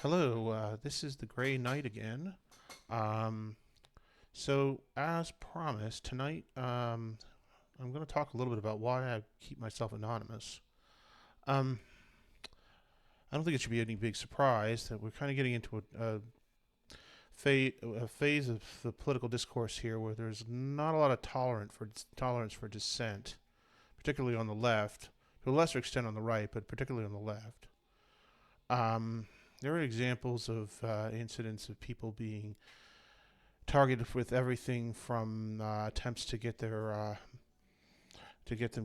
Hello, this is the Gray Knight again. Um, as promised, tonight I'm going to talk a little bit about why I keep myself anonymous. Um, I don't think it should be any big surprise that we're kind of getting into a phase of the political discourse here where there's not a lot of tolerance for dissent, particularly on the left, to a lesser extent on the right, but particularly on the left. There are examples of incidents of people being targeted with everything from attempts to get them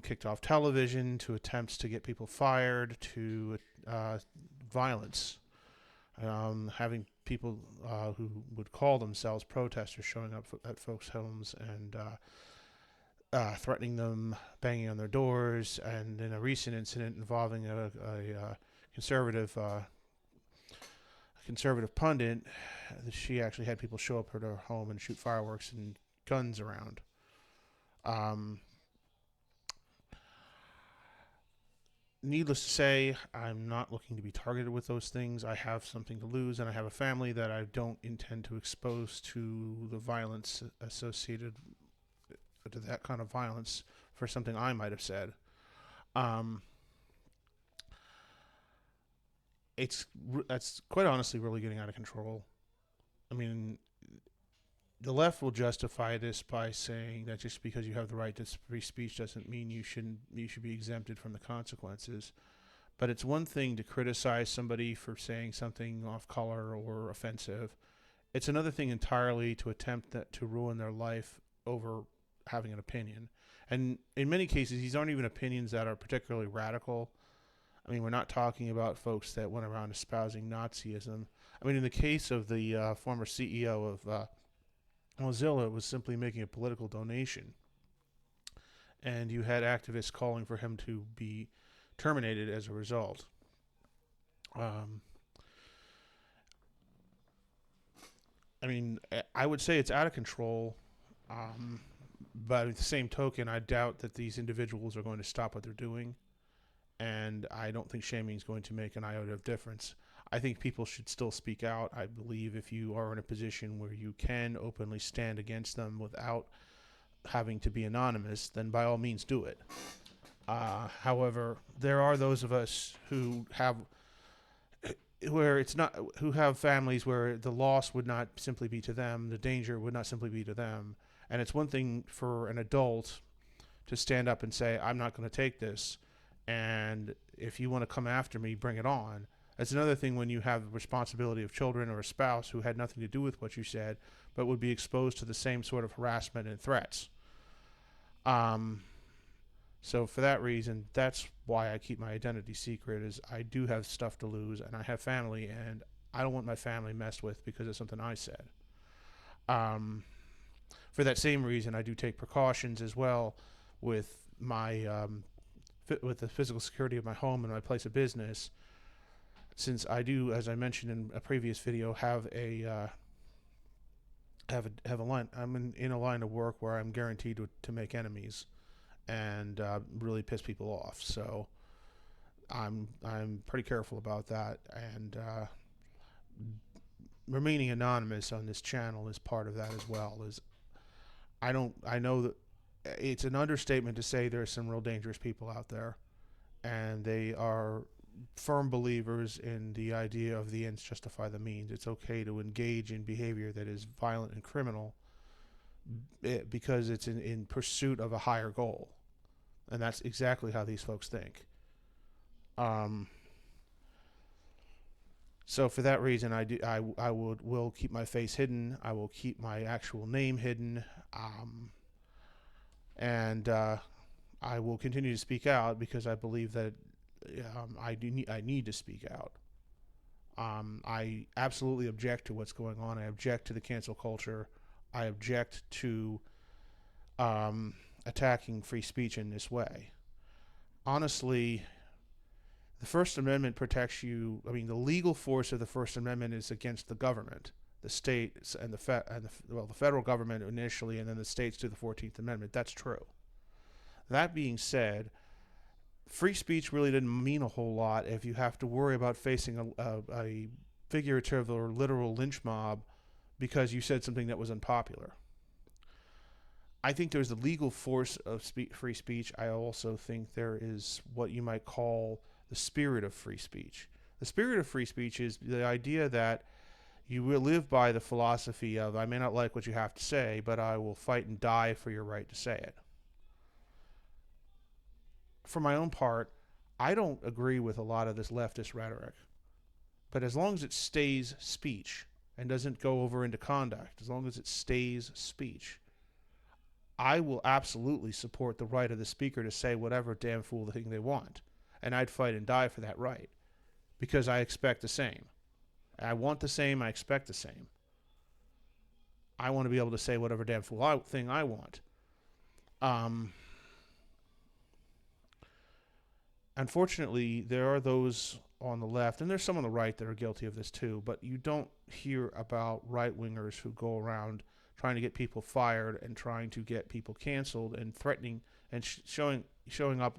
kicked off television, to attempts to get people fired, to violence. Having people who would call themselves protesters showing up at folks' homes and threatening them, banging on their doors, and in a recent incident involving a conservative conservative pundit, she actually had people show up at her home and shoot fireworks and guns around. Um, Needless to say, I'm not looking to be targeted with those things. I have something to lose, and I have a family that I don't intend to expose to the violence associated to that kind of violence for something I might have said. Um, that's quite honestly really getting out of control. I mean, the left will justify this by saying that just because you have the right to free speech doesn't mean you should be exempted from the consequences. But it's one thing to criticize somebody for saying something off color or offensive. It's another thing entirely to attempt to ruin their life over having an opinion. And in many cases, these aren't even opinions that are particularly radical. I mean, we're not talking about folks that went around espousing Nazism. I mean, in the case of the former CEO of Mozilla, it was simply making a political donation, and you had activists calling for him to be terminated as a result. Um, I mean, I would say it's out of control, um, but at the same token, I doubt that these individuals are going to stop what they're doing, and I don't think shaming is going to make an iota of difference. I think people should still speak out. I believe if you are in a position where you can openly stand against them without having to be anonymous, then by all means do it. However, there are those of us who have families where the loss would not simply be to them, the danger would not simply be to them, and it's one thing for an adult to stand up and say, "I'm not going to take this," and if you want to come after me, bring it on. It's another thing when you have the responsibility of children or a spouse who had nothing to do with what you said, but would be exposed to the same sort of harassment and threats. Um, So for that reason, that's why I keep my identity secret. Is I do have stuff to lose, and I have family, and I don't want my family messed with because of something I said. Um, for that same reason, I do take precautions as well with my with the physical security of my home and my place of business, since I do, as I mentioned in a previous video, have a line. I'm in a line of work where I'm guaranteed to make enemies and really piss people off. So I'm pretty careful about that, and remaining anonymous on this channel is part of that as well. Is I know that it's an understatement to say there's some real dangerous people out there, and they are firm believers in the idea of the ends justify the means. It's okay to engage in behavior that is violent and criminal because it's in pursuit of a higher goal, and that's exactly how these folks think. Um, So for that reason, I will keep my face hidden. I will keep my actual name hidden, and I will continue to speak out because I believe that I need to speak out. I absolutely object to what's going on. I object to the cancel culture. I object to um, attacking free speech in this way. Honestly, the First Amendment protects you. I mean, the legal force of the First Amendment is against the government, the states, and the federal government initially, and then the states do the 14th Amendment. That's true. That being said, free speech really didn't mean a whole lot if you have to worry about facing a figurative or literal lynch mob because you said something that was unpopular. I think there's the legal force of free speech. I also think there is what you might call the spirit of free speech. The spirit of free speech is the idea that you will live by the philosophy of, I may not like what you have to say, but I will fight and die for your right to say it. For my own part, I don't agree with a lot of this leftist rhetoric. But as long as it stays speech and doesn't go over into conduct, as long as it stays speech, I will absolutely support the right of the speaker to say whatever damn fool thing they want. And I'd fight and die for that right. Because I expect the same. I want the same, I expect the same. I want to be able to say whatever damn fool thing I want. Unfortunately, there are those on the left, and there's some on the right that are guilty of this too, but you don't hear about right-wingers who go around trying to get people fired and trying to get people canceled and threatening and showing up.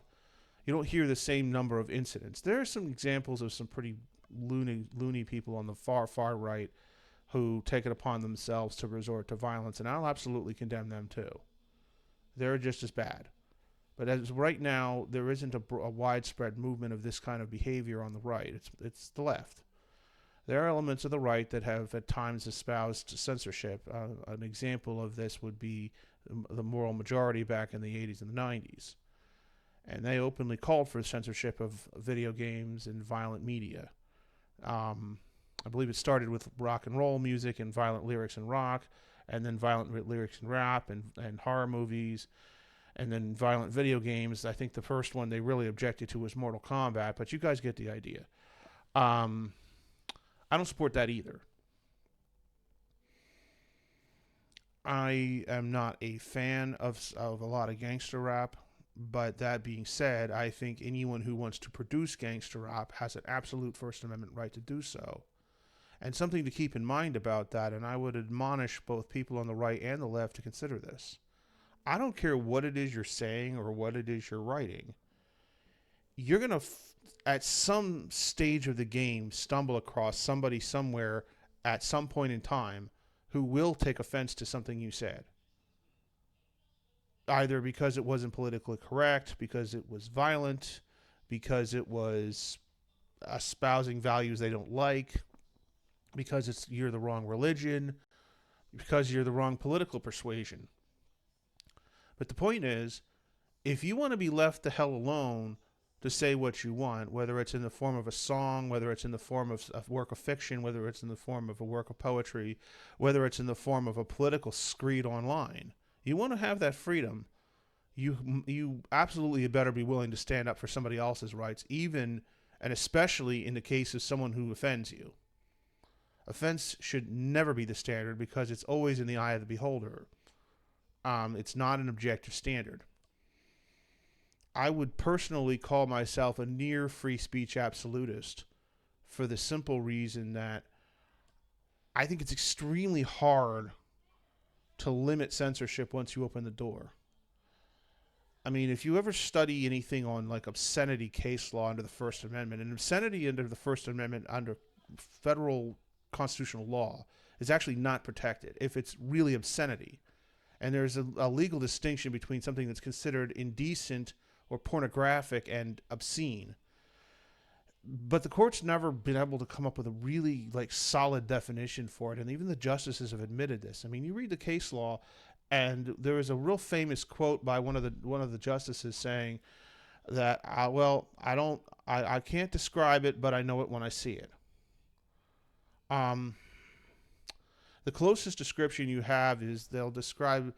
You don't hear the same number of incidents. There are some examples of some pretty loony people on the far right who take it upon themselves to resort to violence, and I'll absolutely condemn them too. They're just as bad. But as right now, there isn't a widespread movement of this kind of behavior on the right. It's the left. There are elements of the right that have at times espoused censorship. An example of this would be the Moral Majority back in the 80s and the 90s. And they openly called for censorship of video games and violent media. I believe it started with rock and roll music and violent lyrics in rock, and then violent lyrics in rap and horror movies, and then violent video games. I think the first one they really objected to was Mortal Kombat, but you guys get the idea. I don't support that either. I am not a fan of a lot of gangster rap, but that being said, I think anyone who wants to produce gangster rap has an absolute First Amendment right to do so. And something to keep in mind about that, and I would admonish both people on the right and the left to consider this. I don't care what it is you're saying or what it is you're writing. You're going to, at some stage of the game, stumble across somebody somewhere at some point in time who will take offense to something you said. Either because it wasn't politically correct, because it was violent, because it was espousing values they don't like, because you're the wrong religion, because you're the wrong political persuasion. But the point is, if you want to be left the hell alone to say what you want, whether it's in the form of a song, whether it's in the form of a work of fiction, whether it's in the form of a work of poetry, whether it's in the form of a political screed online, you want to have that freedom. You absolutely better be willing to stand up for somebody else's rights, even and especially in the case of someone who offends you. Offense should never be the standard because it's always in the eye of the beholder. It's not an objective standard. I would personally call myself a near free speech absolutist for the simple reason that I think it's extremely hard to limit censorship once you open the door. I mean, if you ever study anything on like obscenity case law under the First Amendment, and obscenity under the First Amendment under federal constitutional law is actually not protected if it's really obscenity. And there's a legal distinction between something that's considered indecent or pornographic and obscene. But the court's never been able to come up with a really solid definition for it, and even the justices have admitted this. I mean, you read the case law, and there is a real famous quote by one of the justices saying that, I can't describe it, but I know it when I see it. The closest description you have is they'll describe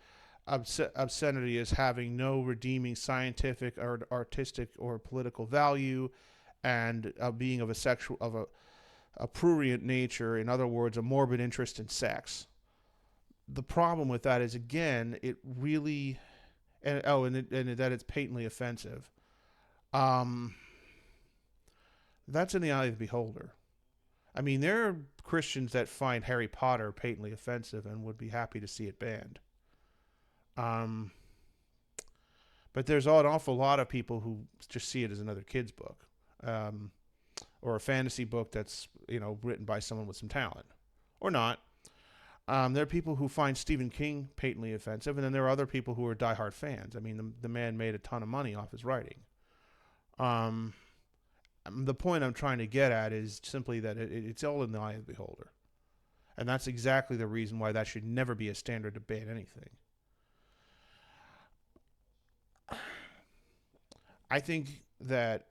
obscenity as having no redeeming scientific or artistic or political value, and being of a prurient nature. In other words, a morbid interest in sex. The problem with that is, again, it really, and that it's patently offensive. That's in the eye of the beholder. I mean, there are Christians that find Harry Potter patently offensive and would be happy to see it banned. But there's an awful lot of people who just see it as another kid's book, or a fantasy book that's written by someone with some talent, or not. There are people who find Stephen King patently offensive, and then there are other people who are diehard fans. I mean, the man made a ton of money off his writing. Um, the point I'm trying to get at is simply that it's all in the eye of the beholder. And that's exactly the reason why that should never be a standard to ban anything. I think that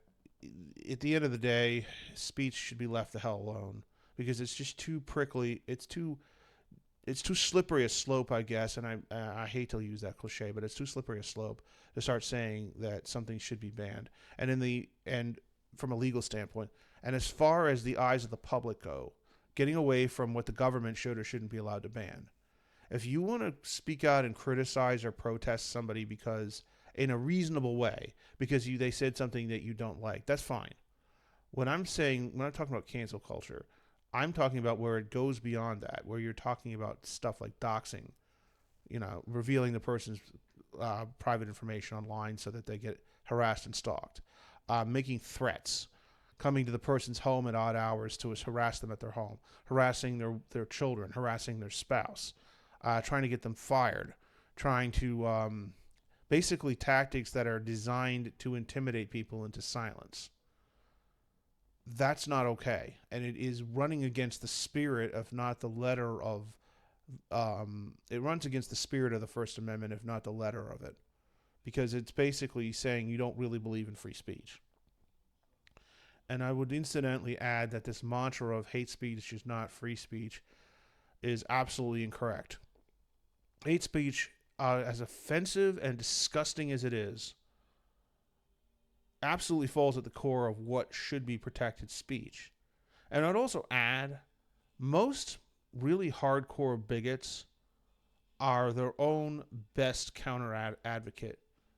at the end of the day, speech should be left the hell alone because it's just too prickly. It's too slippery a slope, I guess. And I hate to use that cliche, but it's too slippery a slope to start saying that something should be banned. And from a legal standpoint, and as far as the eyes of the public go, getting away from what the government should or shouldn't be allowed to ban. If you want to speak out and criticize or protest somebody because in a reasonable way, because they said something that you don't like, that's fine. When I'm talking about cancel culture, I'm talking about where it goes beyond that, where you're talking about stuff like doxing, revealing the person's private information online so that they get harassed and stalked, making threats, coming to the person's home at odd hours to harass them at their home, harassing their children, harassing their spouse, trying to get them fired, trying to basically tactics that are designed to intimidate people into silence. That's not okay. And it is running against the spirit, if not the letter of, it runs against the spirit of the First Amendment, if not the letter of it. Because it's basically saying you don't really believe in free speech. And I would incidentally add that this mantra of hate speech is not free speech is absolutely incorrect. Hate speech, as offensive and disgusting as it is, absolutely falls at the core of what should be protected speech. And I'd also add, most really hardcore bigots are their own best counter advocate.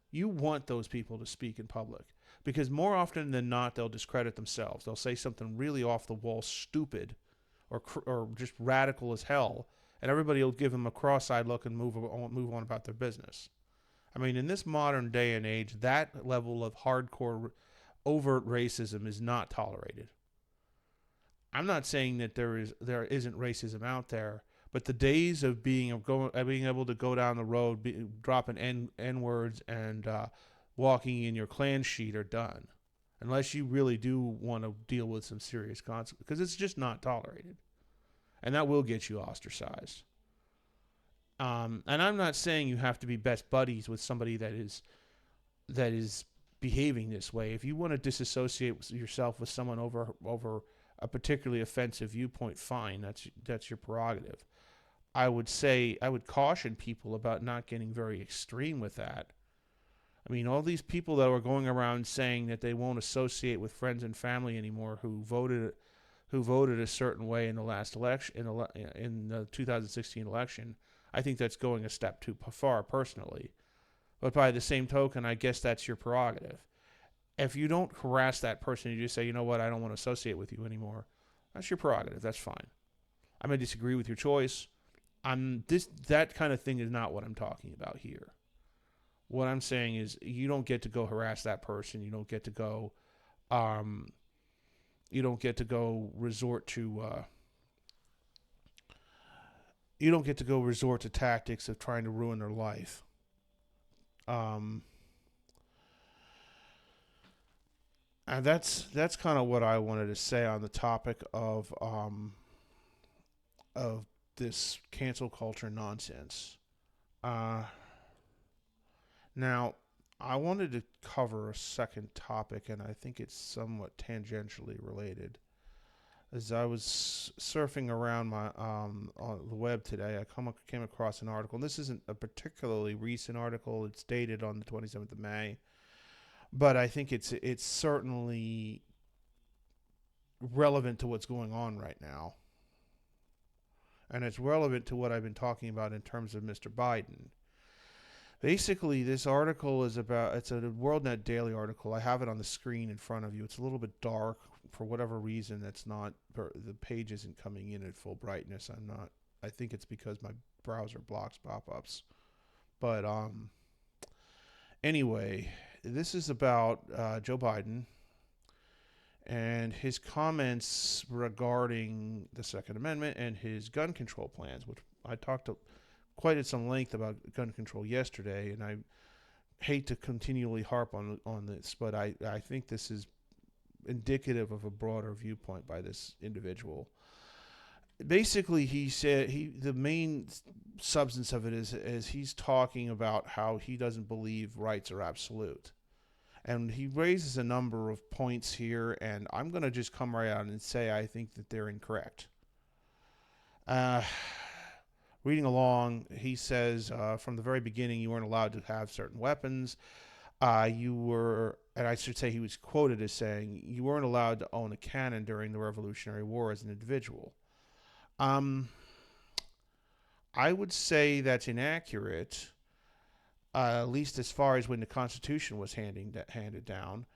You want those people to speak in public. Because more often than not, they'll discredit themselves. They'll say something really off the wall, stupid, or just radical as hell, and everybody will give them a cross-eyed look and move on about their business. I mean, in this modern day and age, that level of hardcore, overt racism is not tolerated. I'm not saying that there isn't racism out there, but the days of being able to go down the road, dropping n words and walking in your clan sheet are done, unless you really do want to deal with some serious consequences, because it's just not tolerated, and that will get you ostracized. And I'm not saying you have to be best buddies with somebody that is behaving this way. If you want to disassociate yourself with someone over a particularly offensive viewpoint, fine. That's your prerogative. I would caution people about not getting very extreme with that. I mean, all these people that are going around saying that they won't associate with friends and family anymore who voted a certain way in the last election, in the 2016 election, I think that's going a step too far personally. But by the same token, I guess that's your prerogative. If you don't harass that person, you just say, you know what, I don't want to associate with you anymore. That's your prerogative. That's fine. I may disagree with your choice. That kind of thing is not what I'm talking about here. What I'm saying is you don't get to go harass that person. You don't get to go resort to tactics of trying to ruin their life. And that's kind of what I wanted to say on the topic of this cancel culture nonsense. Now, I wanted to cover a second topic, and I think it's somewhat tangentially related. As I was surfing around on the web today, I came across an article. And this isn't a particularly recent article. It's dated on the 27th of May. But I think it's certainly relevant to what's going on right now. And it's relevant to what I've been talking about in terms of Mr. Biden. Basically, this article it's a WorldNet Daily article. I have it on the screen in front of you. It's a little bit dark. For whatever reason, the page isn't coming in at full brightness. I think it's because my browser blocks pop-ups. But anyway, this is about Joe Biden. and his comments regarding the Second Amendment and his gun control plans, which I talked quite at some length about gun control yesterday, and I hate to continually harp on this, but I think this is indicative of a broader viewpoint by this individual. Basically, he said the main substance of it is he's talking about how he doesn't believe rights are absolute. And he raises a number of points here, and I'm going to just come right out and say I think that they're incorrect. Reading along, he says from the very beginning you weren't allowed to have certain weapons. You were, and I should say he was quoted as saying, you weren't allowed to own a cannon during the Revolutionary War as an individual. I would say that's inaccurate. At least as far as when the Constitution was handed down,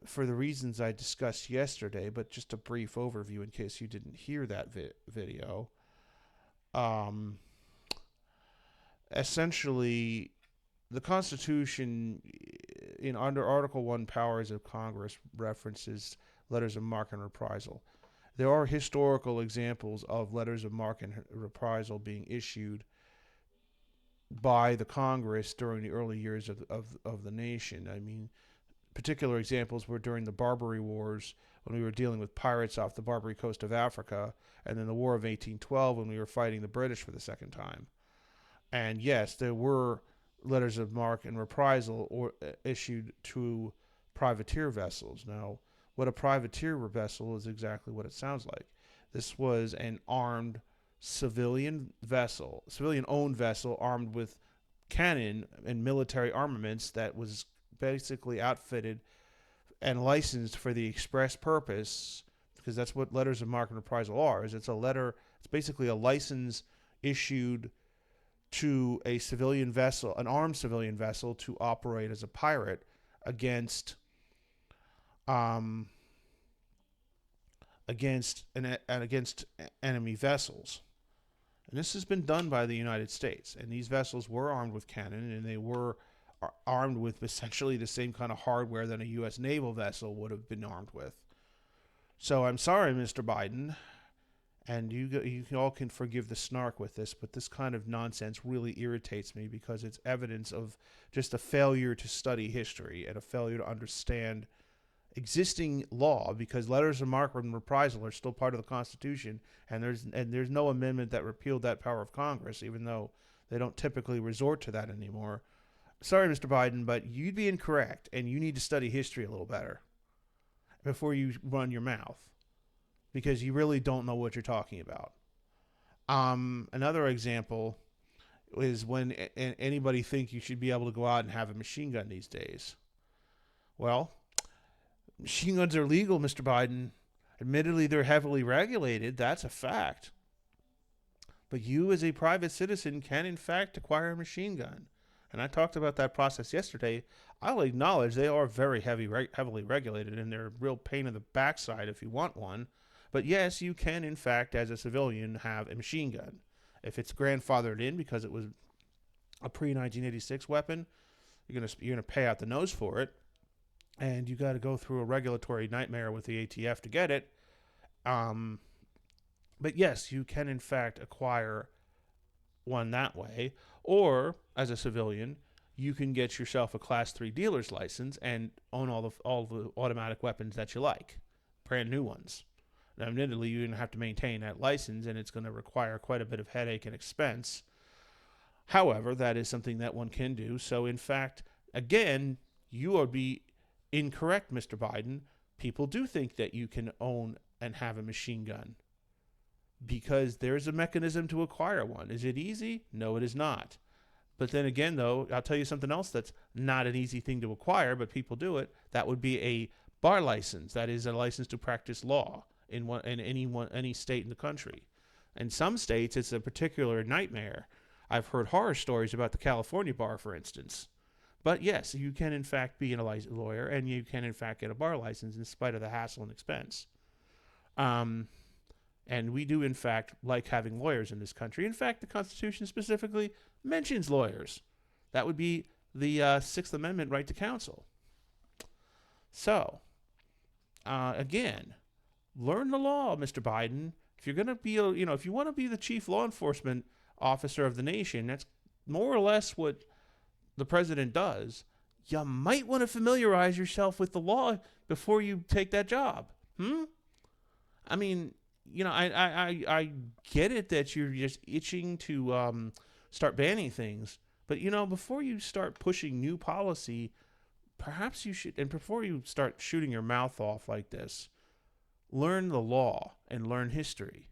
for the reasons I discussed yesterday, but just a brief overview in case you didn't hear that video. Essentially, the Constitution, under Article 1, powers of Congress, references letters of marque and reprisal. There are historical examples of letters of marque and reprisal being issued by the Congress during the early years of the nation. I mean, particular examples were during the Barbary Wars, when we were dealing with pirates off the Barbary coast of Africa, and then the War of 1812 when we were fighting the British for the second time. And yes, there were letters of marque and reprisal issued to privateer vessels. Now, what a privateer vessel is exactly what it sounds like. This was an armed civilian owned vessel armed with cannon and military armaments that was basically outfitted and licensed for the express purpose, because that's what letters of marque and reprisal are. It's basically a license issued to a civilian vessel, an armed civilian vessel, to operate as a pirate against enemy vessels. And this has been done by the United States. And these vessels were armed with cannon, and they were armed with essentially the same kind of hardware that a U.S. naval vessel would have been armed with. So I'm sorry, Mr. Biden, and you all can forgive the snark with this, but this kind of nonsense really irritates me because it's evidence of just a failure to study history and a failure to understand existing law, because letters of marque and reprisal are still part of the Constitution, and there's no amendment that repealed that power of Congress, even though they don't typically resort to that anymore. Sorry, Mr. Biden, but you'd be incorrect, and you need to study history a little better before you run your mouth, because you really don't know what you're talking about. Another example is when anybody think you should be able to go out and have a machine gun these days. Well, machine guns are legal, Mr. Biden. Admittedly, they're heavily regulated. That's a fact. But you, as a private citizen, can in fact acquire a machine gun. And I talked about that process yesterday. I'll acknowledge they are very heavily regulated, and they're a real pain in the backside if you want one. But yes, you can in fact, as a civilian, have a machine gun. If it's grandfathered in because it was a pre-1986 weapon, you're gonna pay out the nose for it. And you got to go through a regulatory nightmare with the ATF to get it. But yes, you can in fact acquire one that way. Or, as a civilian, you can get yourself a Class 3 dealer's license and own all the automatic weapons that you like, brand new ones. Now, admittedly, you're going to have to maintain that license, and it's going to require quite a bit of headache and expense. However, that is something that one can do. So, in fact, again, you would be incorrect, Mr. Biden. People do think that you can own and have a machine gun because there's a mechanism to acquire one. Is it easy? No, it is not. But then again, though, I'll tell you something else that's not an easy thing to acquire, but people do it. That would be a bar license. That is a license to practice law in any state in the country. In some states, it's a particular nightmare. I've heard horror stories about the California bar, for instance. But yes, you can in fact be a lawyer, and you can in fact get a bar license in spite of the hassle and expense. And we do in fact like having lawyers in this country. In fact, the Constitution specifically mentions lawyers. That would be the Sixth Amendment right to counsel. So, again, learn the law, Mr. Biden. If you're going to be, if you want to be the chief law enforcement officer of the nation, that's more or less what the president does. You might want to familiarize yourself with the law before you take that job. I mean, I get it that you're just itching to start banning things, but before you start pushing new policy, perhaps you should, and before you start shooting your mouth off like this, learn the law and learn history,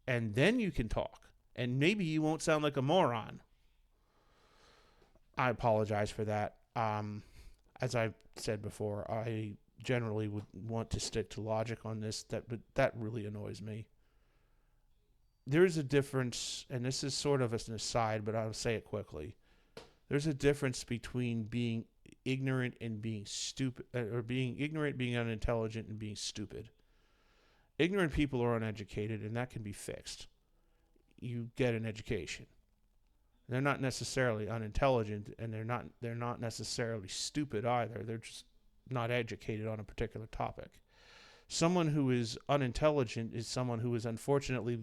and then you can talk, and maybe you won't sound like a moron. I apologize for that. As I've said before, I generally would want to stick to logic on this, but that really annoys me. There is a difference, and this is sort of an aside, but I'll say it quickly. There's a difference between being ignorant and being stupid, or being ignorant, being unintelligent, and being stupid. Ignorant people are uneducated, and that can be fixed. You get an education. They're not necessarily unintelligent, and they're not necessarily stupid either. They're just not educated on a particular topic. Someone who is unintelligent is someone who is unfortunately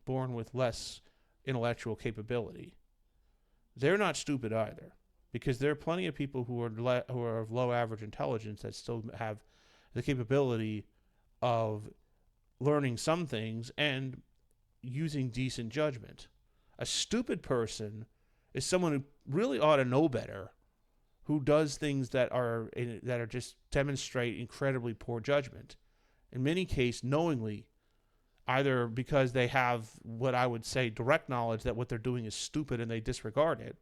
born with less intellectual capability. They're not stupid either, because there are plenty of people who are of low average intelligence that still have the capability of learning some things and using decent judgment. A stupid person is someone who really ought to know better, who does things that are just demonstrate incredibly poor judgment. In many cases, knowingly, either because they have what I would say direct knowledge that what they're doing is stupid and they disregard it,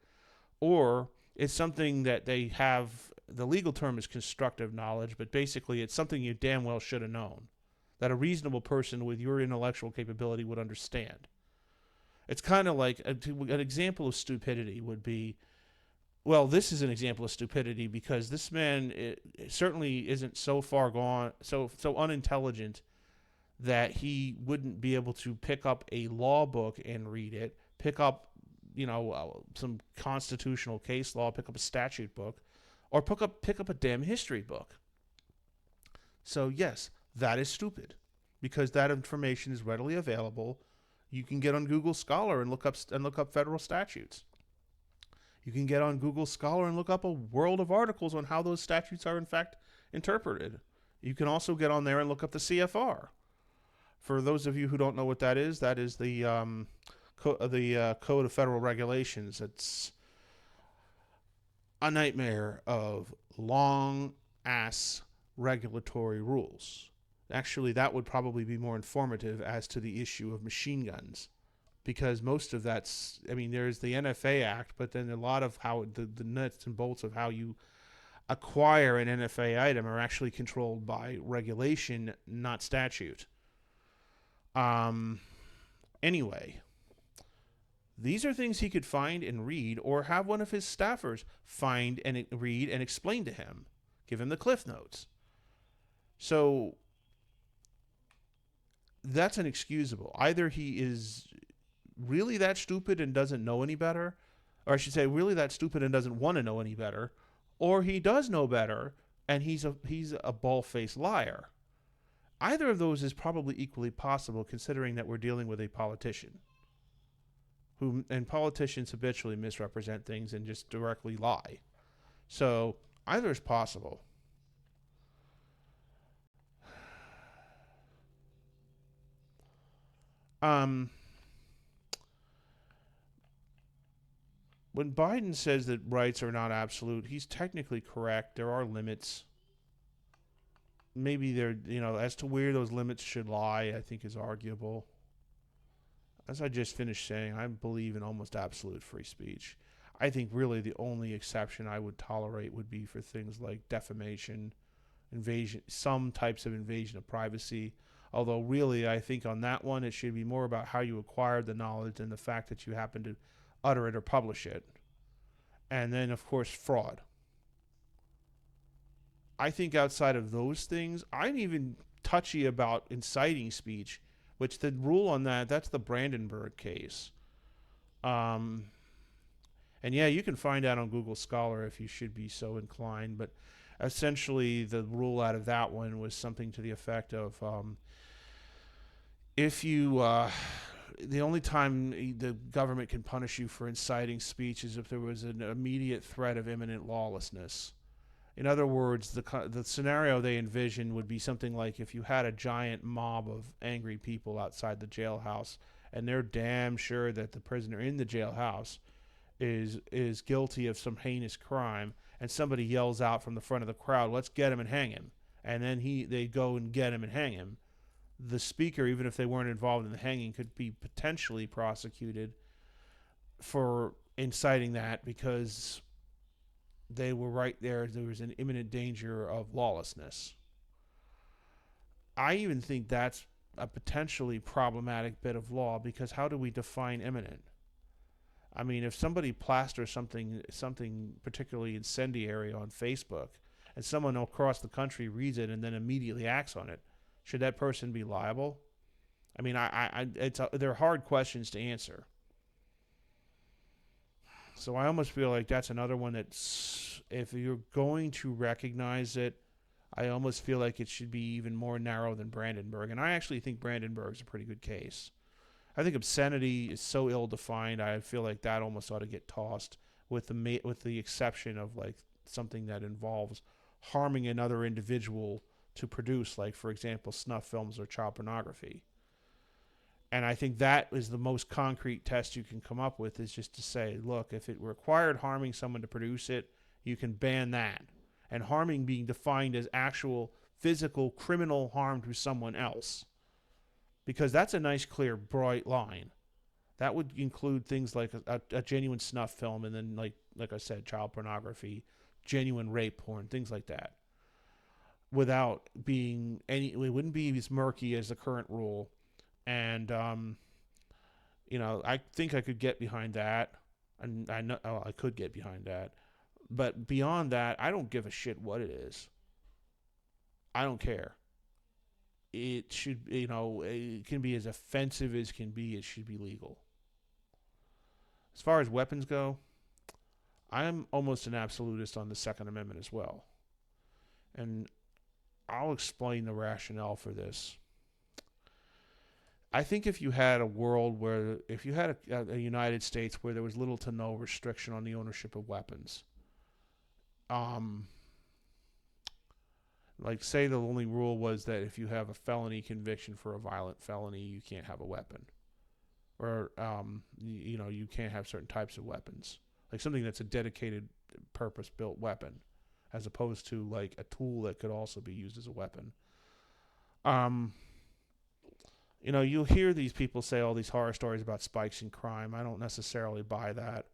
or it's something that they have, the legal term is constructive knowledge, but basically it's something you damn well should have known, that a reasonable person with your intellectual capability would understand. It's kind of like an example of stupidity would be, well, this is an example of stupidity because this man certainly isn't so far gone, so unintelligent that he wouldn't be able to pick up a law book and read it, pick up, some constitutional case law, pick up a statute book, or pick up a damn history book. So yes, that is stupid because that information is readily available. You can get on Google Scholar and look up federal statutes. You can get on Google Scholar and look up a world of articles on how those statutes are in fact interpreted. You can also get on there and look up the CFR. For those of you who don't know what that is the Code of Federal Regulations. It's a nightmare of long-ass regulatory rules. Actually, that would probably be more informative as to the issue of machine guns, because most of that's, there's the NFA Act, but then a lot of how the nuts and bolts of how you acquire an NFA item are actually controlled by regulation, not statute. Anyway, these are things he could find and read, or have one of his staffers find and read and explain to him. Give him the Cliff Notes. So that's inexcusable. Either he is really that stupid and doesn't know any better, or I should say really that stupid and doesn't want to know any better, or he does know better and he's a bald-faced liar. Either of those is probably equally possible, considering that we're dealing with a politician and politicians habitually misrepresent things and just directly lie. So either is possible. When Biden says that rights are not absolute, he's technically correct. There are limits. Maybe they're, as to where those limits should lie, I think is arguable. As I just finished saying, I believe in almost absolute free speech. I think really the only exception I would tolerate would be for things like defamation, invasion, some types of invasion of privacy. Although really, I think on that one, it should be more about how you acquired the knowledge than the fact that you happen to utter it or publish it. And then, of course, fraud. I think outside of those things, I'm even touchy about inciting speech, which the rule on that's the Brandenburg case. And yeah, you can find out on Google Scholar if you should be so inclined. But Essentially, the rule out of that one was something to the effect of if you the only time the government can punish you for inciting speech is if there was an immediate threat of imminent lawlessness. In other words, the scenario they envision would be something like if you had a giant mob of angry people outside the jailhouse, and they're damn sure that the prisoner in the jailhouse is guilty of some heinous crime, and somebody yells out from the front of the crowd, "Let's get him and hang him," and then they go and get him and hang him. The speaker, even if they weren't involved in the hanging, could be potentially prosecuted for inciting that because they were right there. There was an imminent danger of lawlessness. I even think that's a potentially problematic bit of law because how do we define imminent? I mean, if somebody plasters something particularly incendiary on Facebook and someone across the country reads it and then immediately acts on it, should that person be liable? I mean, they're hard questions to answer. So I almost feel like that's another one that's, if you're going to recognize it, I almost feel like it should be even more narrow than Brandenburg. And I actually think Brandenburg's a pretty good case. I think obscenity is so ill-defined, I feel like that almost ought to get tossed with the exception of like something that involves harming another individual to produce, like, for example, snuff films or child pornography. And I think that is the most concrete test you can come up with, is just to say, look, if it required harming someone to produce it, you can ban that. And harming being defined as actual physical criminal harm to someone else. Because that's a nice, clear, bright line. That would include things like a genuine snuff film and then, like I said, child pornography, genuine rape porn, things like that. Without being it wouldn't be as murky as the current rule. And, I think I could get behind that. And I know I could get behind that. But beyond that, I don't give a shit what it is. I don't care. It should, it can be as offensive as can be. It should be legal. As far as weapons go, I'm almost an absolutist on the Second Amendment as well. And I'll explain the rationale for this. I think if you had a world where, if you had a United States where there was little to no restriction on the ownership of weapons, like say the only rule was that if you have a felony conviction for a violent felony, you can't have a weapon, or you can't have certain types of weapons, like something that's a dedicated, purpose-built weapon, as opposed to like a tool that could also be used as a weapon. You'll hear these people say all these horror stories about spikes in crime. I don't necessarily buy that.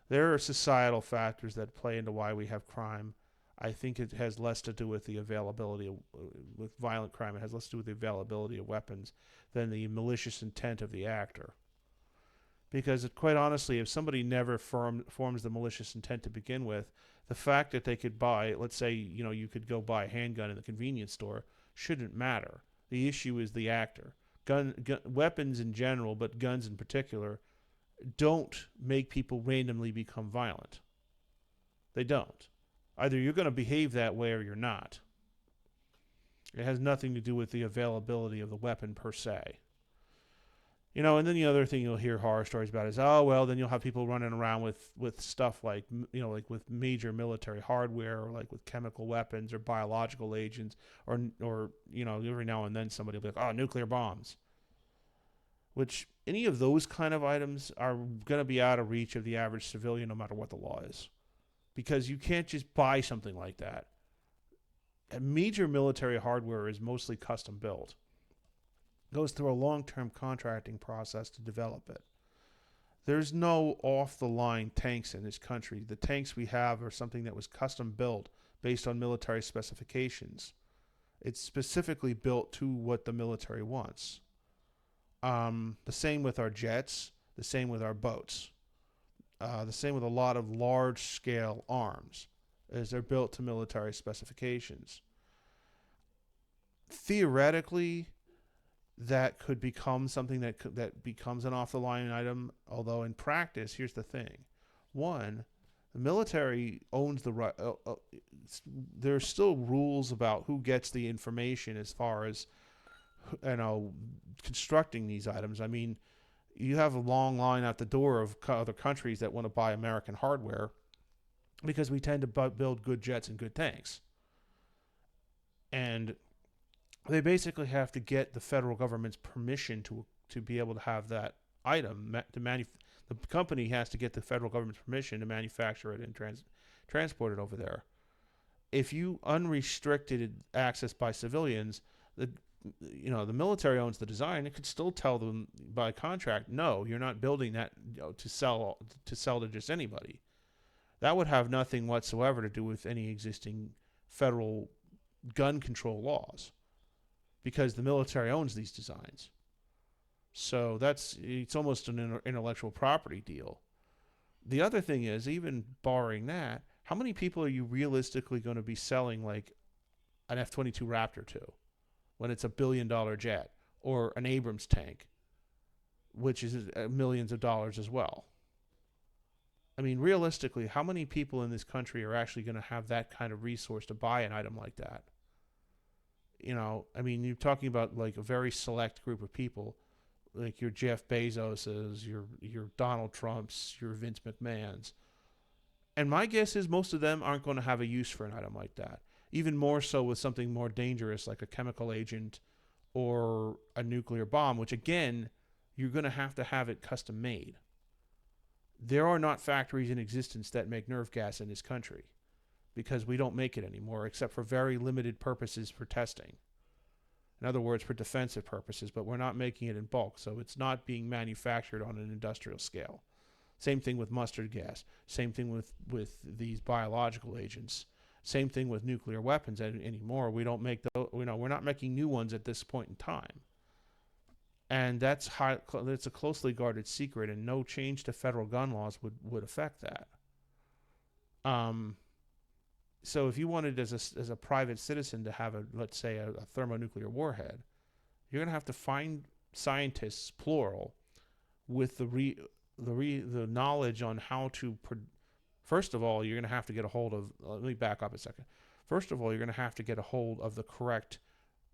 There are societal factors that play into why we have crime. I think it has less to do with the availability with violent crime. It has less to do with the availability of weapons than the malicious intent of the actor. Because quite honestly, if somebody never forms the malicious intent to begin with, the fact that they could buy, let's say, you could go buy a handgun in the convenience store, shouldn't matter. The issue is the actor. Weapons in general, but guns in particular, don't make people randomly become violent. They don't. Either you're going to behave that way or you're not. It has nothing to do with the availability of the weapon per se. And then the other thing you'll hear horror stories about is, then you'll have people running around with stuff like, like with major military hardware, or like with chemical weapons or biological agents, or every now and then somebody will be like, nuclear bombs. Which, any of those kind of items are going to be out of reach of the average civilian no matter what the law is. Because you can't just buy something like that. And major military hardware is mostly custom built. Goes through a long-term contracting process to develop it. There's no off-the-line tanks in this country. The tanks we have are something that was custom built based on military specifications. It's specifically built to what the military wants. The same with our jets, the same with our boats, the same with a lot of large-scale arms, as they're built to military specifications. Theoretically, that could become something that becomes an off-the-line item, although in practice, here's the thing. One, The military owns the right. There's still rules about who gets the information as far as constructing these items. I mean, you have a long line out the door of other countries that want to buy American hardware because we tend to build good jets and good tanks, and they basically have to get the federal government's permission to be able to have that item the company has to get the federal government's permission to manufacture it and transport it over there. If you unrestricted access by civilians, the the military owns the design. It could still tell them by contract, no, you're not building that to sell to just anybody. That would have nothing whatsoever to do with any existing federal gun control laws because the military owns these designs. So it's almost an intellectual property deal. The other thing is, even barring that, how many people are you realistically going to be selling like an F-22 Raptor to when it's $1 billion jet, or an Abrams tank, which is millions of dollars as well? I mean, realistically, how many people in this country are actually going to have that kind of resource to buy an item like that? I mean, you're talking about like a very select group of people, like your Jeff Bezoses, your Donald Trumps, your Vince McMahons. And my guess is most of them aren't going to have a use for an item like that. Even more so with something more dangerous like a chemical agent or a nuclear bomb, which again, you're going to have it custom made. There are not factories in existence that make nerve gas in this country because we don't make it anymore except for very limited purposes for testing. In other words, for defensive purposes, but we're not making it in bulk, so it's not being manufactured on an industrial scale. Same thing with mustard gas. Same thing with these biological agents. Same thing with nuclear weapons anymore. We don't make we're not making new ones at this point in time. And that's a closely guarded secret, and no change to federal gun laws would affect that. So if you wanted as a private citizen to have let's say a thermonuclear warhead, you're going to have to find scientists, plural, with the knowledge on how to. First of all, you're going to have to get a hold of. Let me back up a second. First of all, you're going to have to get a hold of the correct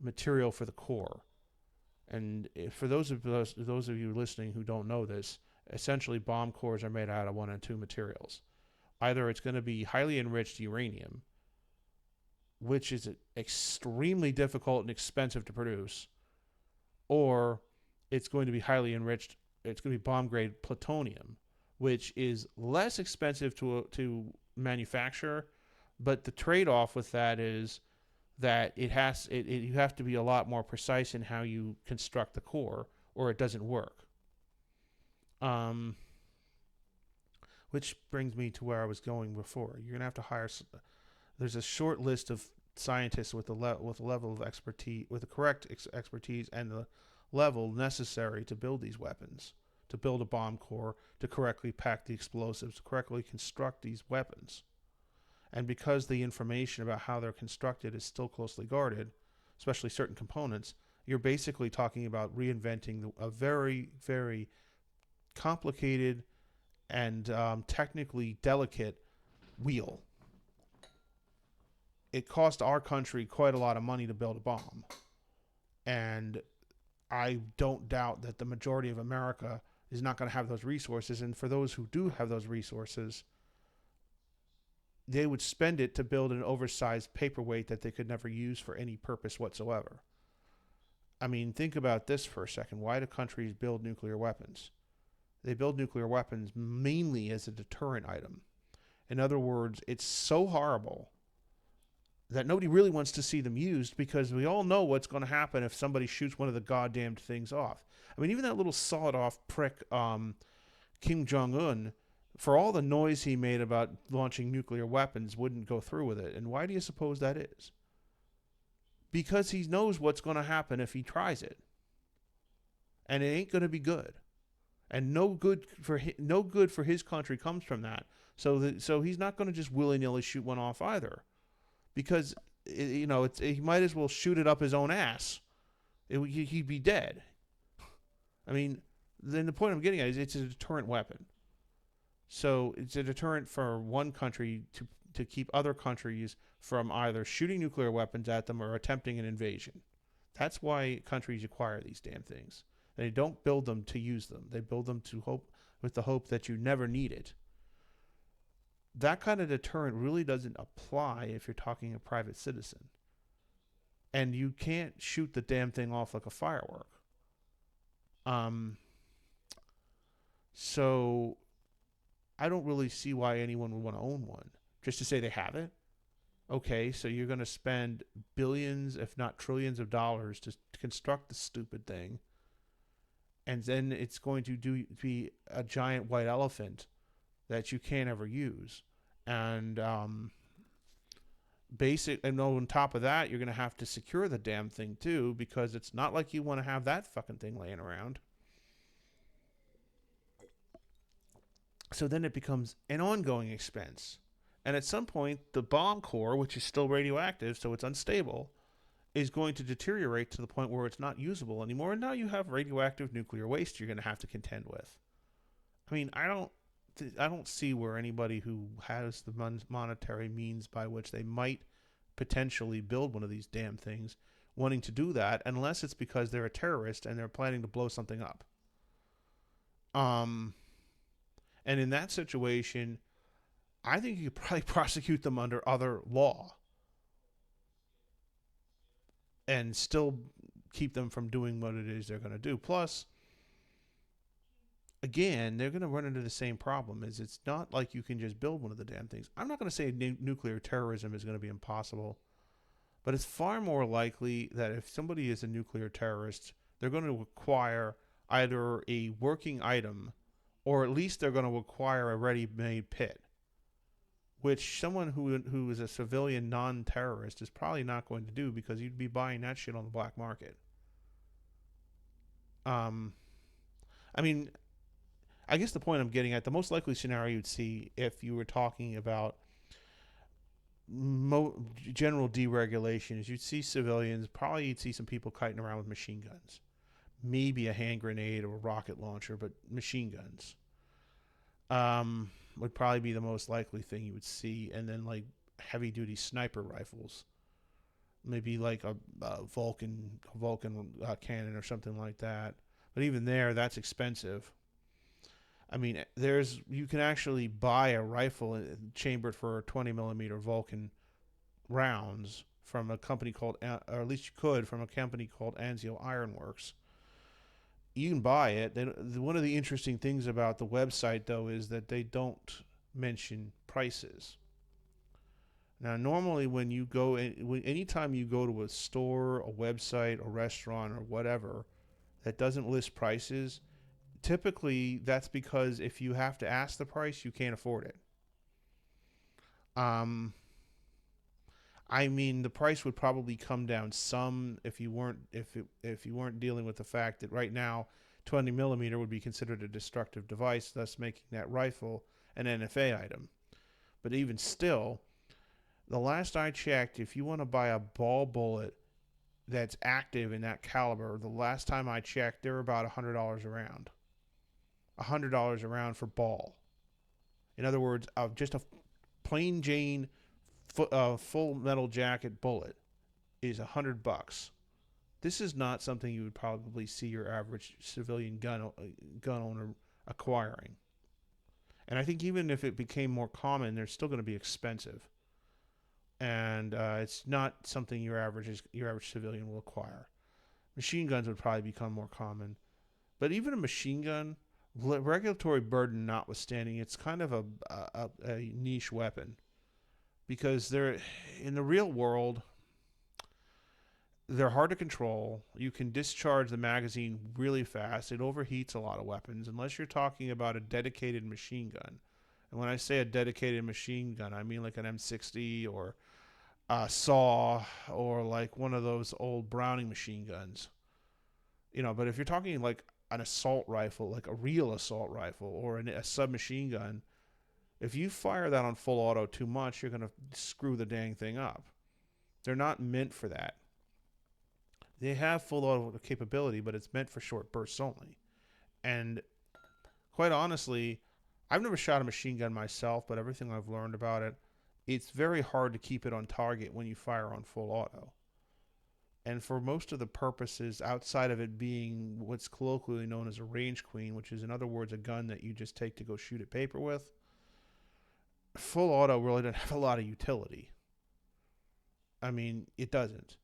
material for the core. And for those of you listening who don't know this, essentially bomb cores are made out of one and two materials. Either it's going to be highly enriched uranium, which is extremely difficult and expensive to produce, or it's going to be highly enriched. It's going to be bomb-grade plutonium, which is less expensive to manufacture, but the trade-off with that is that you have to be a lot more precise in how you construct the core, or it doesn't work. Which brings me to where I was going before. You're gonna have to hire. There's a short list of scientists with the level of expertise, with the correct expertise and the level necessary to build these weapons, to build a bomb core, to correctly pack the explosives, to correctly construct these weapons. And because the information about how they're constructed is still closely guarded, especially certain components, you're basically talking about reinventing a very, very complicated and technically delicate wheel. It cost our country quite a lot of money to build a bomb. And I don't doubt that the majority of America is not going to have those resources. And for those who do have those resources, they would spend it to build an oversized paperweight that they could never use for any purpose whatsoever. I mean, think about this for a second. Why do countries build nuclear weapons? They build nuclear weapons mainly as a deterrent item. In other words, it's so horrible that nobody really wants to see them used because we all know what's going to happen if somebody shoots one of the goddamned things off. I mean, even that little sawed-off prick Kim Jong-un, for all the noise he made about launching nuclear weapons, wouldn't go through with it. And why do you suppose that is? Because he knows what's going to happen if he tries it. And it ain't going to be good. And no good for his country comes from that. So he's not going to just willy-nilly shoot one off either. Because, he might as well shoot it up his own ass. He'd be dead. I mean, then the point I'm getting at is it's a deterrent weapon. So it's a deterrent for one country to keep other countries from either shooting nuclear weapons at them or attempting an invasion. That's why countries acquire these damn things. They don't build them to use them. They build them to hope with the hope that you never need it. That kind of deterrent really doesn't apply if you're talking a private citizen. And you can't shoot the damn thing off like a firework. Um, so I don't really see why anyone would want to own one. Just to say they have it. Okay, so you're going to spend billions, if not trillions of dollars to construct the stupid thing. And then it's going to be a giant white elephant that you can't ever use. And and on top of that, you're going to have to secure the damn thing too, because it's not like you want to have that fucking thing laying around. So then it becomes an ongoing expense. And at some point, the bomb core, which is still radioactive, so it's unstable, is going to deteriorate to the point where it's not usable anymore. And now you have radioactive nuclear waste you're going to have to contend with. I mean, I don't see where anybody who has the monetary means by which they might potentially build one of these damn things wanting to do that, unless it's because they're a terrorist and they're planning to blow something up. And in that situation, I think you could probably prosecute them under other law and still keep them from doing what it is they're going to do. Plus, again, they're going to run into the same problem. Is it's not like you can just build one of the damn things. I'm not going to say nuclear terrorism is going to be impossible, but it's far more likely that if somebody is a nuclear terrorist, they're going to acquire either a working item or at least they're going to acquire a ready-made pit, which someone who is a civilian non-terrorist is probably not going to do because you'd be buying that shit on the black market. I mean, I guess the point I'm getting at, the most likely scenario you'd see if you were talking about general deregulation is you'd see civilians, probably you'd see some people kiting around with machine guns. Maybe a hand grenade or a rocket launcher, but machine guns would probably be the most likely thing you would see. And then like heavy duty sniper rifles, maybe like a Vulcan cannon or something like that. But even there, that's expensive. I mean, you can actually buy a rifle chambered for 20 millimeter Vulcan rounds from a company called, or at least you could, from a company called Anzio Ironworks. You can buy it. One of the interesting things about the website, though, is that they don't mention prices. Now, normally when you go, anytime you go to a store, a website, a restaurant, or whatever that doesn't list prices, typically that's because if you have to ask the price, you can't afford it. I mean, the price would probably come down some if you weren't dealing with the fact that right now 20 millimeter would be considered a destructive device, thus making that rifle an NFA item. But even still, the last I checked, if you want to buy a ball bullet that's active in that caliber, the last time I checked, they're about $100 a round. $100 a round for ball. In other words, just a plain Jane full metal jacket bullet is $100. This is not something you would probably see your average civilian gun owner acquiring. And I think even if it became more common, they're still going to be expensive. And it's not something your average civilian will acquire. Machine guns would probably become more common. But even a machine gun, regulatory burden notwithstanding, it's kind of a niche weapon. Because they're in the real world, they're hard to control. You can discharge the magazine really fast. It overheats a lot of weapons, unless you're talking about a dedicated machine gun. And when I say a dedicated machine gun, I mean like an M60 or a SAW or like one of those old Browning machine guns. But if you're talking like an assault rifle, like a real assault rifle or a submachine gun, if you fire that on full auto too much, you're going to screw the dang thing up. They're not meant for that. They have full auto capability, but it's meant for short bursts only. And quite honestly, I've never shot a machine gun myself, but everything I've learned about it, it's very hard to keep it on target when you fire on full auto. And for most of the purposes outside of it being what's colloquially known as a range queen, which is in other words a gun that you just take to go shoot at paper with, full auto really doesn't have a lot of utility. I mean, it doesn't.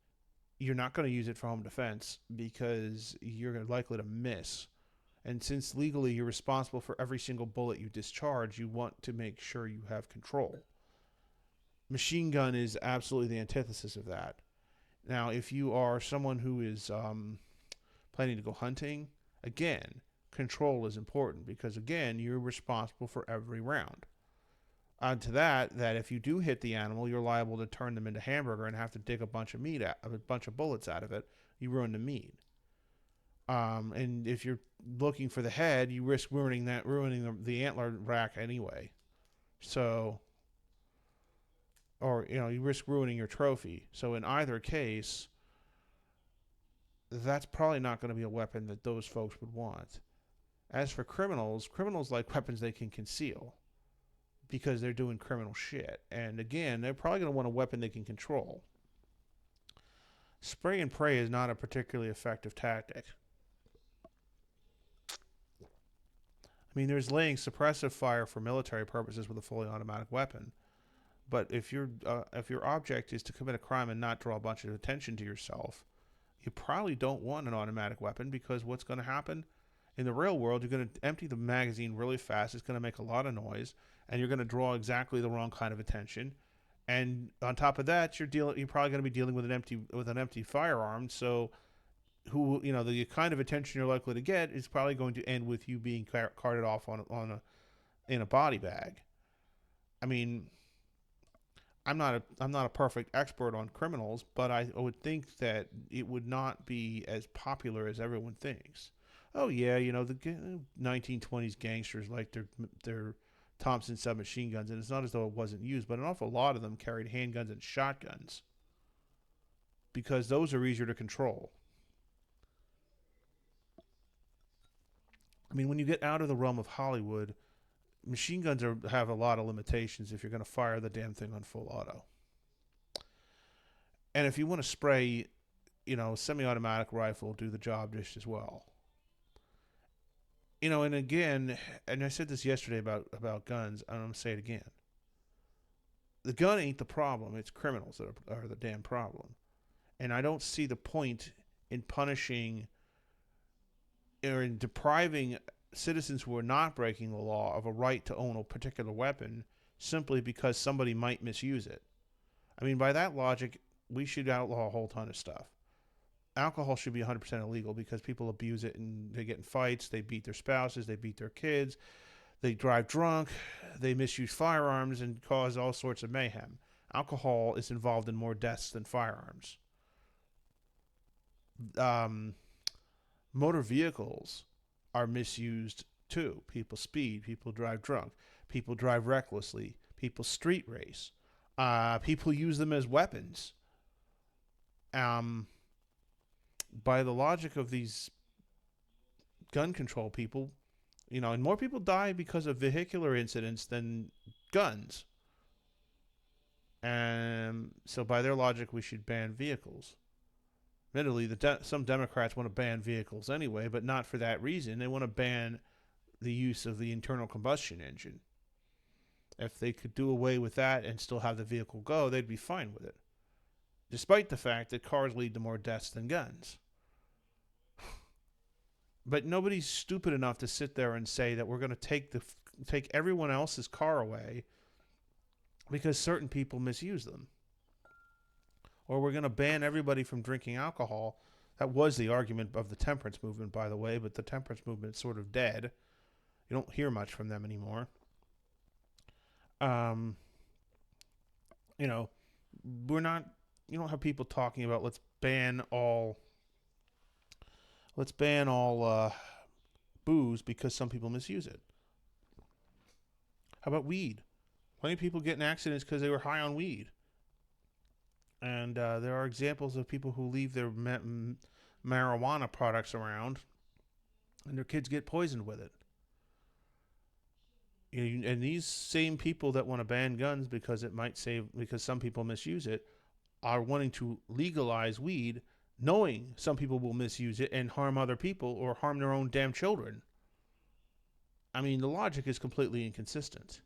You're not going to use it for home defense because you're likely to miss. And since legally you're responsible for every single bullet you discharge, you want to make sure you have control. Machine gun is absolutely the antithesis of that. Now, if you are someone who is planning to go hunting, again, control is important because, again, you're responsible for every round. Add to that if you do hit the animal, you're liable to turn them into hamburger and have to dig a bunch of bullets out of it. You ruin the meat. And if you're looking for the head, you risk ruining the antler rack anyway. So, or you risk ruining your trophy. So in either case, that's probably not going to be a weapon that those folks would want. As for criminals like weapons they can conceal because they're doing criminal shit. And again, they're probably going to want a weapon they can control. Spray and pray is not a particularly effective tactic. I mean, there's laying suppressive fire for military purposes with a fully automatic weapon. But if your object is to commit a crime and not draw a bunch of attention to yourself, you probably don't want an automatic weapon because what's going to happen in the real world, you're going to empty the magazine really fast. It's going to make a lot of noise, and you're going to draw exactly the wrong kind of attention. And on top of that, you're probably going to be dealing with an empty firearm. So, the kind of attention you're likely to get is probably going to end with you being carted off in a body bag. I mean, I'm not a perfect expert on criminals, but I would think that it would not be as popular as everyone thinks. Oh yeah, the 1920s gangsters like their Thompson submachine guns, and it's not as though it wasn't used, but an awful lot of them carried handguns and shotguns because those are easier to control. I mean, when you get out of the realm of Hollywood, machine guns have a lot of limitations if you're going to fire the damn thing on full auto. And if you want to spray, a semi-automatic rifle will do the job just as well. And again, and I said this yesterday about guns, and I'm going to say it again. The gun ain't the problem. It's criminals that are the damn problem. And I don't see the point in punishing or in depriving citizens who are not breaking the law of a right to own a particular weapon simply because somebody might misuse it. I mean, by that logic, we should outlaw a whole ton of stuff. Alcohol should be 100% illegal because people abuse it and they get in fights, they beat their spouses, they beat their kids, they drive drunk, they misuse firearms and cause all sorts of mayhem. Alcohol is involved in more deaths than firearms. Motor vehicles are misused too. People speed, people drive drunk, people drive recklessly, people street race, people use them as weapons. By the logic of these gun control people, and more people die because of vehicular incidents than guns. And so by their logic, we should ban vehicles. Admittedly, some Democrats want to ban vehicles anyway, but not for that reason. They want to ban the use of the internal combustion engine. If they could do away with that and still have the vehicle go, they'd be fine with it. Despite the fact that cars lead to more deaths than guns. But nobody's stupid enough to sit there and say that we're going to take everyone else's car away because certain people misuse them. Or we're going to ban everybody from drinking alcohol. That was the argument of the temperance movement, by the way, but the temperance movement is sort of dead. You don't hear much from them anymore. You don't have people talking about let's ban all booze because some people misuse it. How about weed? Plenty of people get in accidents because they were high on weed. And there are examples of people who leave their marijuana products around and their kids get poisoned with it. And these same people that want to ban guns because it might save, because some people misuse it, are wanting to legalize weed, knowing some people will misuse it and harm other people or harm their own damn children. I mean, the logic is completely inconsistent.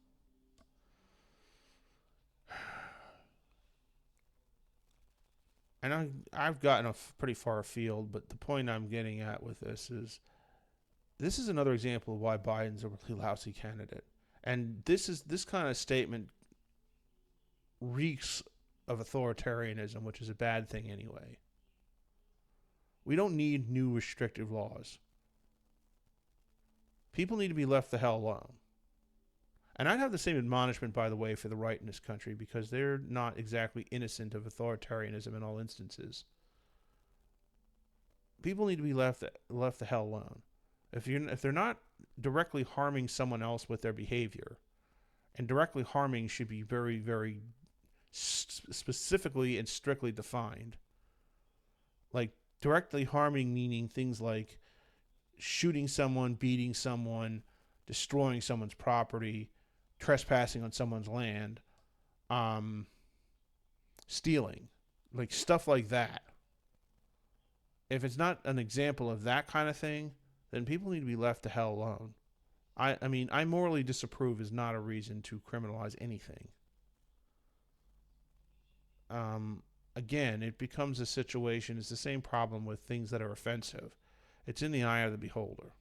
And I've gotten pretty far afield, but the point I'm getting at with this is another example of why Biden's a really lousy candidate. And this kind of statement reeks of authoritarianism, which is a bad thing anyway. We don't need new restrictive laws. People need to be left the hell alone. And I'd have the same admonishment, by the way, for the right in this country, because they're not exactly innocent of authoritarianism in all instances. People need to be left the hell alone. If they're not directly harming someone else with their behavior, and directly harming should be very, very specifically and strictly defined. Like directly harming meaning things like shooting someone, beating someone, destroying someone's property, trespassing on someone's land, stealing, like stuff like that. If it's not an example of that kind of thing, then people need to be left the hell alone. I mean, I morally disapprove is not a reason to criminalize anything. Again, it becomes a situation. It's the same problem with things that are offensive. It's in the eye of the beholder.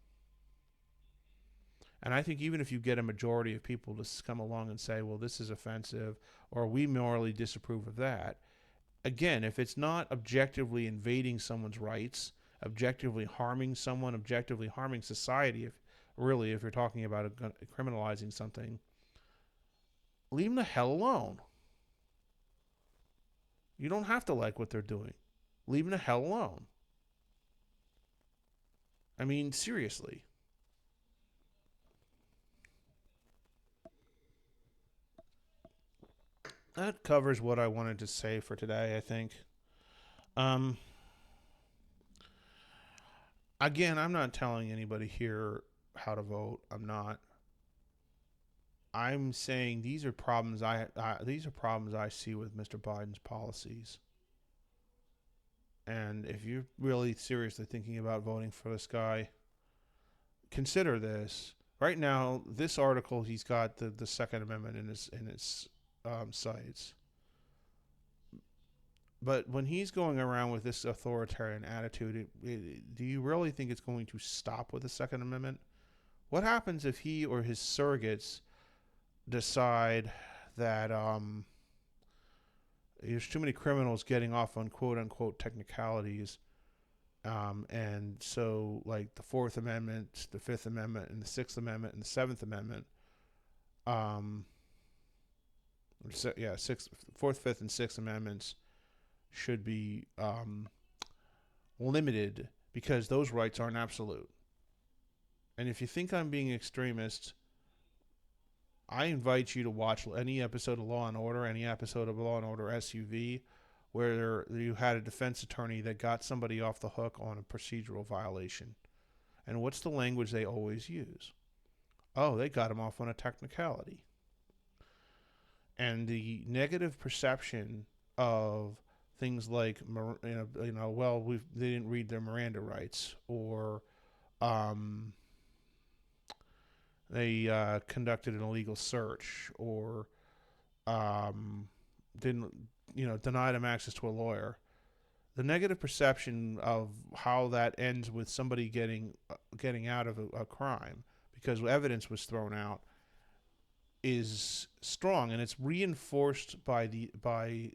And I think even if you get a majority of people to come along and say, well, this is offensive, or we morally disapprove of that, again, if it's not objectively invading someone's rights, objectively harming someone, objectively harming society, if you're talking about criminalizing something, leave them the hell alone. You don't have to like what they're doing. Leave them the hell alone. I mean, seriously. That covers what I wanted to say for today, I think. Um, Again, I'm not telling anybody here how to vote. I'm not. I'm saying these are problems I see with Mr. Biden's policies. And if you're really seriously thinking about voting for this guy, consider this. Right now, this article, he's got the Second Amendment in his sites. But when he's going around with this authoritarian attitude, do you really think it's going to stop with the Second Amendment? What happens if he or his surrogates decide that there's too many criminals getting off on quote unquote technicalities, and so like the Fourth Amendment, the Fifth Amendment, and the Sixth Amendment, and the Seventh Amendment, Fourth, Fifth, and Sixth Amendments should be limited because those rights aren't absolute. And if you think I'm being extremist, I invite you to watch any episode of Law and Order, any episode of Law and Order SUV, where you had a defense attorney that got somebody off the hook on a procedural violation. And what's the language they always use? Oh, they got him off on a technicality. And the negative perception of things like, they didn't read their Miranda rights, or they conducted an illegal search, or denied them access to a lawyer. The negative perception of how that ends with somebody getting out of a crime because evidence was thrown out is strong, and it's reinforced by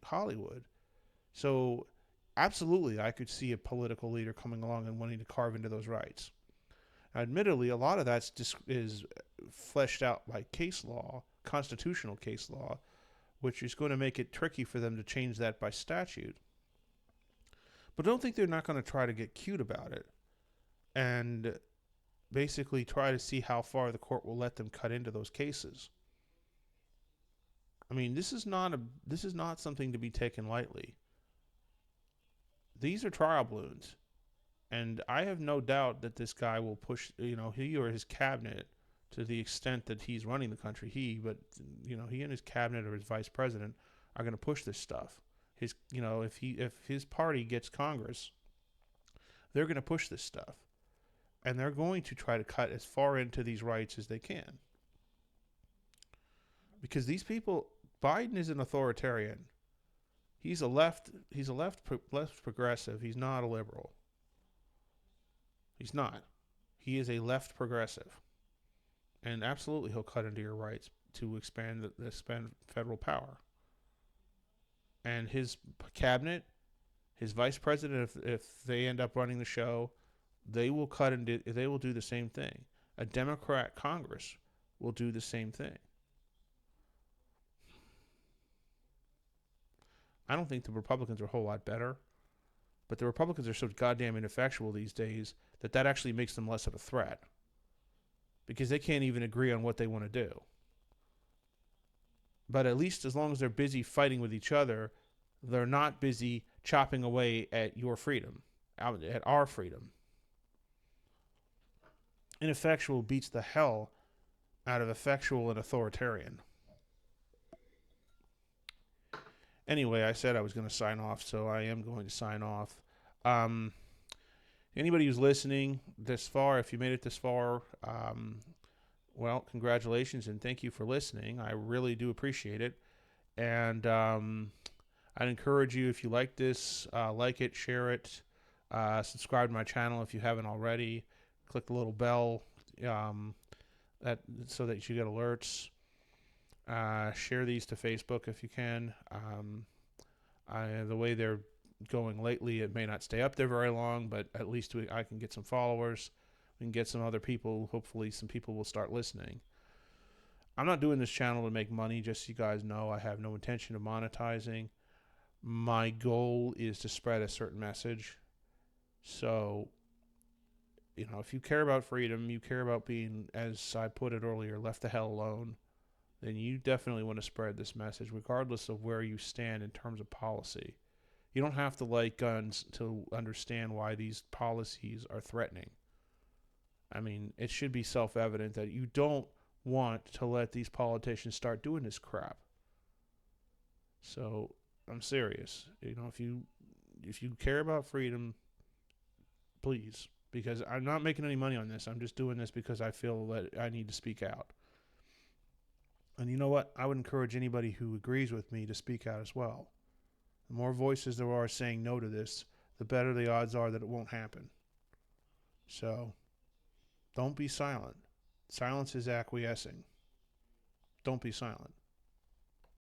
Hollywood. So absolutely, I could see a political leader coming along and wanting to carve into those rights. Now, admittedly, a lot of that is fleshed out by case law, constitutional case law, which is going to make it tricky for them to change that by statute. But don't think they're not going to try to get cute about it and basically try to see how far the court will let them cut into those cases. I mean, this is not something to be taken lightly. These are trial balloons. And I have no doubt that this guy will push, he or his cabinet, to the extent that he's running the country, but he and his cabinet or his vice president are going to push this stuff. If his party gets Congress, they're going to push this stuff, and they're going to try to cut as far into these rights as they can. Because these people, Biden is an authoritarian. He's a left progressive. He's not a liberal. He's not. He is a left progressive. And absolutely he'll cut into your rights to expand federal power. And his cabinet, his vice president, if they end up running the show, they will do the same thing. A Democrat Congress will do the same thing. I don't think the Republicans are a whole lot better, but the Republicans are so goddamn ineffectual these days that actually makes them less of a threat, because they can't even agree on what they want to do. But at least as long as they're busy fighting with each other, they're not busy chopping away at your freedom, at our freedom. Ineffectual beats the hell out of effectual and authoritarian. Anyway, I said I was going to sign off, so I am going to sign off. Anybody who's listening this far, if you made it this far, well, congratulations and thank you for listening. I really do appreciate it. And I'd encourage you, if you like this, like it, share it, subscribe to my channel if you haven't already. Click the little bell so that you get alerts. Share these to Facebook if you can. The way they're going lately, it may not stay up there very long, but at least I can get some followers. We can get some other people. Hopefully some people will start listening. I'm not doing this channel to make money, just so you guys know. I have no intention of monetizing. My goal is to spread a certain message. So, if you care about freedom, you care about being, as I put it earlier, left the hell alone, then you definitely want to spread this message, regardless of where you stand in terms of policy. You don't have to like guns to understand why these policies are threatening. I mean, it should be self-evident that you don't want to let these politicians start doing this crap. So, I'm serious. If you care about freedom, please, because I'm not making any money on this. I'm just doing this because I feel that I need to speak out. And you know what? I would encourage anybody who agrees with me to speak out as well. The more voices there are saying no to this, the better the odds are that it won't happen. So, don't be silent. Silence is acquiescing. Don't be silent.